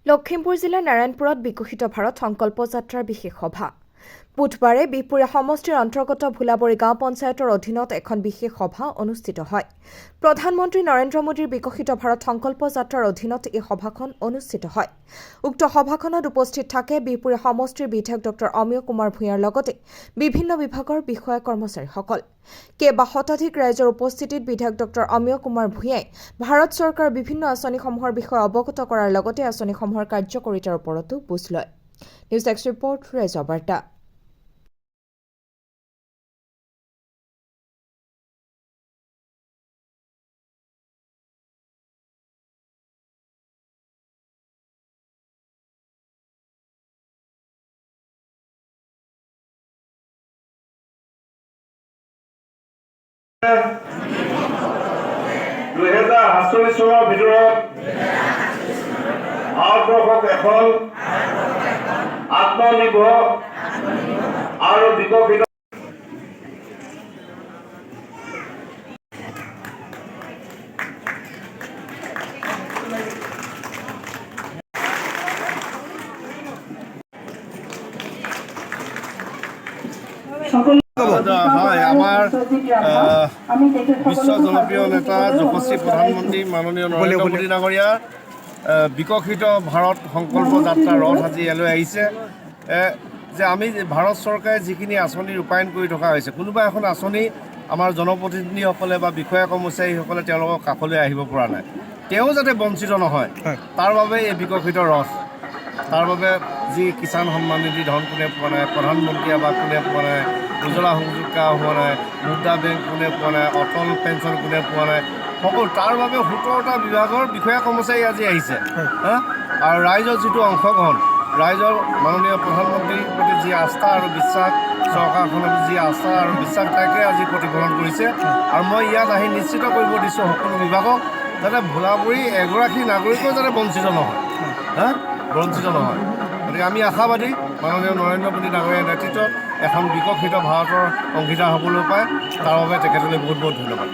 লখিমপুৰ জিলাৰ নাৰায়ণপুৰত বিকশিত ভাৰত সংকল্প যাত্ৰাৰ বিশেষ সভা। বুধবাৰে বিহপুৰীয়া সমষ্টিৰ অন্তৰ্গত ভোলাবৰী গাঁও পঞ্চায়তৰ অধীনত এখন বিশেষ সভা অনুষ্ঠিত হয়। প্ৰধানমন্ত্ৰী নৰেন্দ্ৰ মোদীৰ বিকশিত ভাৰত সংকল্প যাত্ৰাৰ অধীনত এই সভাখন অনুষ্ঠিত হয়। উক্ত সভাখনত উপস্থিত থাকে বিহপুৰীয়া সমষ্টিৰ বিধায়ক ডক্টৰ অমিয় কুমাৰ ভূঞাৰ লগতে বিভিন্ন বিভাগৰ বিষয়া কৰ্মচাৰীসকল। কেইবা শতাধিক ৰাইজৰ উপস্থিতিত বিধায়ক ডক্টৰ অমিয় কুমাৰ ভূঞাই ভাৰত চৰকাৰৰ বিভিন্ন আঁচনিসমূহৰ বিষয়ে অৱগত কৰাৰ লগতে আঁচনিসমূহৰ কাৰ্যকৰীতাৰ ওপৰতো বুজ লয়। নিউজ ডেস্ক ৰিপৰ্ট, ৰাইজৰ বাৰ্তা। চনৰ ভিতৰত ভাৰতবৰ্ষক এখন আত্মনিৰ্ভৰ আৰু বিকশিত আমাৰ বিশ্ব জনপ্ৰিয় নেতা যশস্বী প্ৰধানমন্ত্ৰী মাননীয় নৰেন্দ্ৰ মোদী ডাঙৰীয়াৰ বিকশিত ভাৰত সংকল্প যাত্ৰা ৰথ আজি ইয়ালৈ আহিছে। যে আমি ভাৰত চৰকাৰে যিখিনি আঁচনি ৰূপায়ণ কৰি থকা হৈছে, কোনোবা এখন আঁচনি আমাৰ জনপ্ৰতিনিধিসকলে বা বিষয়া কৰ্মচাৰীসকলে তেওঁলোকৰ কাষলৈ আহিব পৰা নাই, তেওঁ যাতে বঞ্চিত নহয় তাৰ বাবে এই বিকশিত ৰথ। তাৰ বাবে যি কিষাণ সন্মান নিধি ধন কোনে পোৱা নাই, প্ৰধানমন্ত্ৰী আৱাস কোনে পোৱা নাই, উজ্জ্বলা সংযোগ হোৱা নাই, মুদ্ৰা বেংক কোনে পোৱা নাই, অটল পেঞ্চন কোনে পোৱা নাই, সকলো তাৰ বাবে 17টা বিভাগৰ বিষয়া কৰ্মচাৰী আজি আহিছে। আৰু ৰাইজৰ যিটো অংশগ্ৰহণ, ৰাইজৰ মাননীয় প্ৰধানমন্ত্ৰীৰ প্ৰতি যি আস্থা আৰু বিশ্বাস, চৰকাৰখনৰ যি আস্থা আৰু বিশ্বাস তাকে আজি প্ৰতিফলন কৰিছে। আৰু মই ইয়াত আহি নিশ্চিত কৰিব দিছোঁ সকলো বিভাগক যাতে ভোলাবৰী এগৰাকী নাগৰিকো যাতে বঞ্চিত নহয়, বঞ্চিত নহয়। গতিকে আমি আশাবাদী মাননীয় নৰেন্দ্ৰ মোদী ডাঙৰীয়াৰ নেতৃত্বত এখন বিকশিত ভাৰতৰ অংশীদাৰ হ'বলৈ পায়। তাৰ বাবে তেখেতলৈ বহুত বহুত ধন্যবাদ।